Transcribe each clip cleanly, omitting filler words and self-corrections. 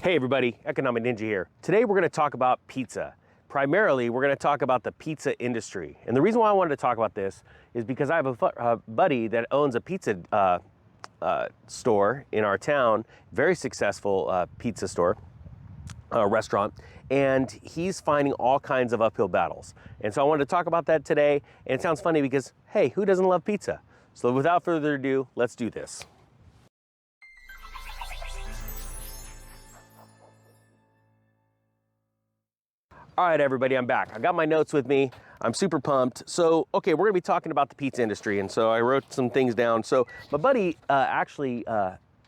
Hey everybody, Economic Ninja here. Today we're going to talk about pizza. Primarily, we're going to talk about the pizza industry. And the reason why I wanted to talk about this is because I have a buddy that owns a pizza store in our town, very successful pizza store, restaurant, and he's finding all kinds of uphill battles. And so I wanted to talk about that today. And it sounds funny because, hey, who doesn't love pizza? So without further ado, let's do this. All right, everybody, I'm back. I got my notes with me. I'm super pumped. So, okay, we're gonna be talking about the pizza industry. And so I wrote some things down. So my buddy actually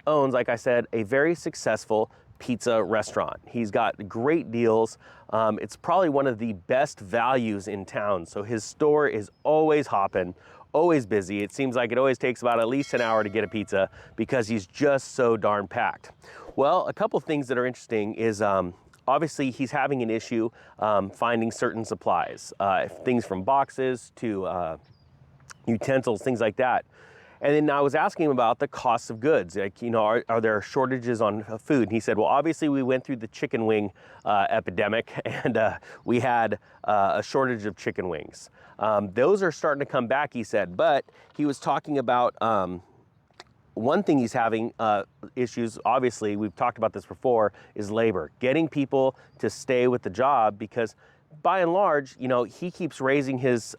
owns, like I said, a very successful pizza restaurant. He's got great deals. It's probably one of the best values in town. So his store is always hopping, always busy. It seems like it always takes about at least an hour to get a pizza because he's just so darn packed. Well, a couple things that are interesting is, obviously, he's having an issue finding certain supplies, things from boxes to utensils, things like that. And then I was asking him about the cost of goods. Like, you know, are there shortages on food? And he said, well, obviously we went through the chicken wing epidemic and we had a shortage of chicken wings. Those are starting to come back, he said, but he was talking about one thing he's having issues, obviously, we've talked about this before, is labor. Getting people to stay with the job because by and large, you know, he keeps raising his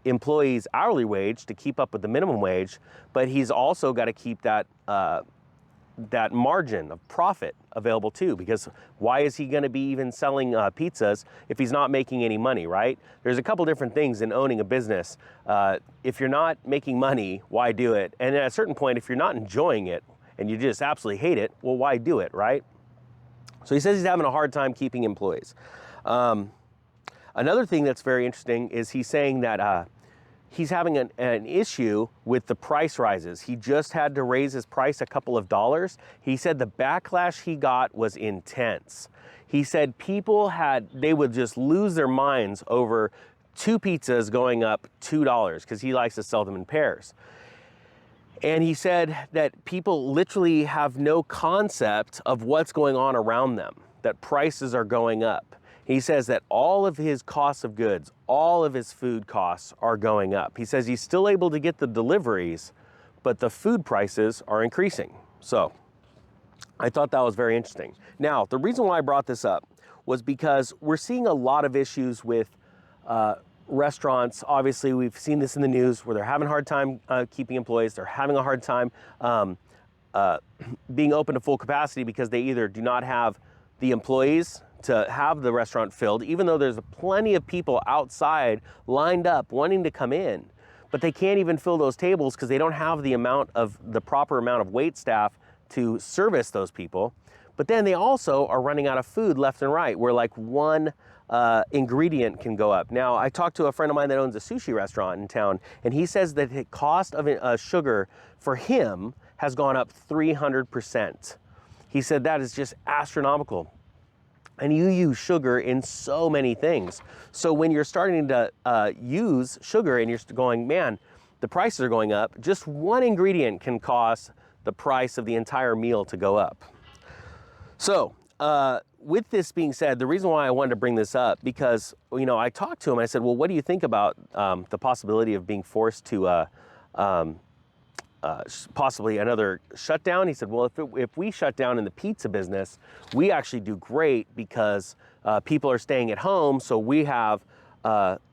employees' hourly wage to keep up with the minimum wage, but he's also got to keep that that margin of profit available too, because why is he going to be even selling pizzas if he's not making any money, right? There's a couple different things in owning a business. If you're not making money, why do it? And at a certain point, if you're not enjoying it and you just absolutely hate it, well, why do it, right? So he says he's having a hard time keeping employees. Another thing that's very interesting is he's saying that he's having an issue with the price rises. He just had to raise his price a couple of dollars. He said the backlash he got was intense. He said they would just lose their minds over 2 pizzas going up $2 because he likes to sell them in pairs. And he said that people literally have no concept of what's going on around them, that prices are going up. He says that all of his costs of goods, all of his food costs are going up. He says he's still able to get the deliveries, but the food prices are increasing. So I thought that was very interesting. Now, the reason why I brought this up was because we're seeing a lot of issues with restaurants. Obviously, we've seen this in the news where they're having a hard time keeping employees. They're having a hard time being open to full capacity because they either do not have the employees to have the restaurant filled, even though there's plenty of people outside lined up wanting to come in, but they can't even fill those tables because they don't have the proper amount of wait staff to service those people. But then they also are running out of food left and right, where like one ingredient can go up. Now, I talked to a friend of mine that owns a sushi restaurant in town, and he says that the cost of sugar for him has gone up 300%. He said that is just astronomical. And you use sugar in so many things. So when you're starting to use sugar and you're going, man, the prices are going up, just one ingredient can cause the price of the entire meal to go up. So with this being said, the reason why I wanted to bring this up, because, you know, I talked to him and I said, well, what do you think about the possibility of being forced to possibly another shutdown? He said, well, if we shut down in the pizza business, we actually do great because people are staying at home. So we have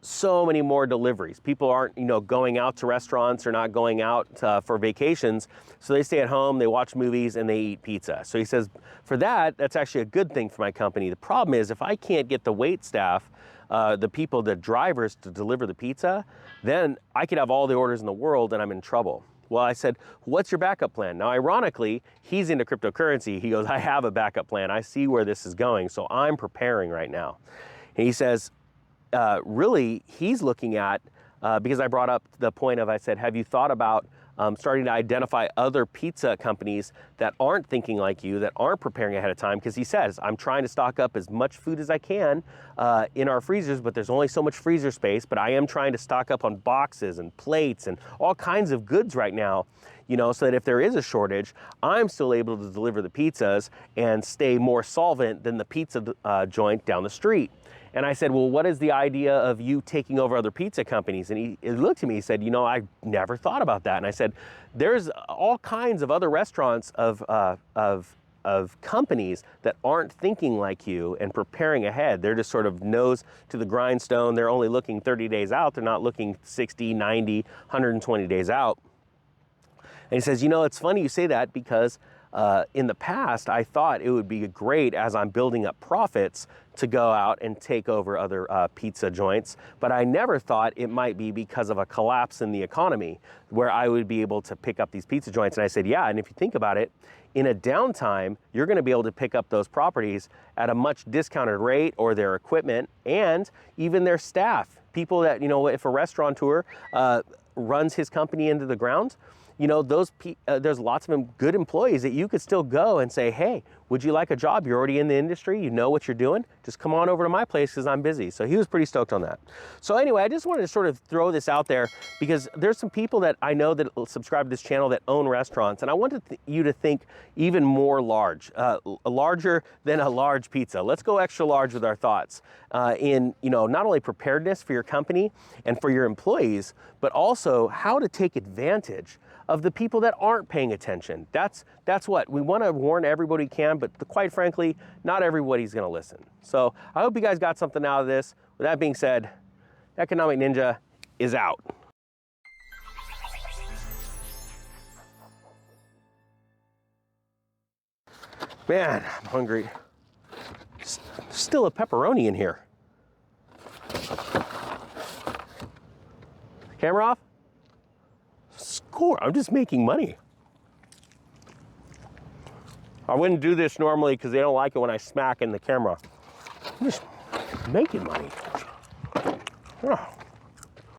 so many more deliveries. People aren't, you know, going out to restaurants or not going out for vacations. So they stay at home, they watch movies and they eat pizza. So he says, for that's actually a good thing for my company. The problem is if I can't get the wait staff, the drivers to deliver the pizza, then I could have all the orders in the world and I'm in trouble. Well, I said, what's your backup plan? Now, ironically, he's into cryptocurrency. He goes, I have a backup plan. I see where this is going. So I'm preparing right now. And he says, really, he's looking at, because I brought up the point of, I said, have you thought about starting to identify other pizza companies that aren't thinking like you, that aren't preparing ahead of time? Because he says, I'm trying to stock up as much food as I can in our freezers, but there's only so much freezer space, but I am trying to stock up on boxes and plates and all kinds of goods right now. you know, so that if there is a shortage, I'm still able to deliver the pizzas and stay more solvent than the pizza joint down the street. And I said, well, what is the idea of you taking over other pizza companies? And he looked at me, he said, you know, I never thought about that. And I said, there's all kinds of other restaurants of companies that aren't thinking like you and preparing ahead. They're just sort of nose to the grindstone. They're only looking 30 days out. They're not looking 60, 90, 120 days out. And he says, you know, it's funny you say that because in the past, I thought it would be great as I'm building up profits to go out and take over other pizza joints, but I never thought it might be because of a collapse in the economy where I would be able to pick up these pizza joints. And I said, yeah, and if you think about it, in a downtime, you're gonna be able to pick up those properties at a much discounted rate, or their equipment and even their staff. People that, you know, if a restaurateur runs his company into the ground, you know, there's lots of good employees that you could still go and say, hey, would you like a job? You're already in the industry, you know what you're doing, just come on over to my place because I'm busy. So he was pretty stoked on that. So anyway, I just wanted to sort of throw this out there because there's some people that I know that subscribe to this channel that own restaurants, and I wanted you to think even more larger than a large pizza. Let's go extra large with our thoughts in, you know, not only preparedness for your company and for your employees, but also how to take advantage of the people that aren't paying attention. That's what we want to warn everybody we can, but quite frankly, not everybody's going to listen. So I hope you guys got something out of this. With that being said, Economic Ninja is out. Man, I'm hungry. Still a pepperoni in here. Camera off? Score, I'm just making money. I wouldn't do this normally because they don't like it when I smack in the camera. I'm just making money. Oh.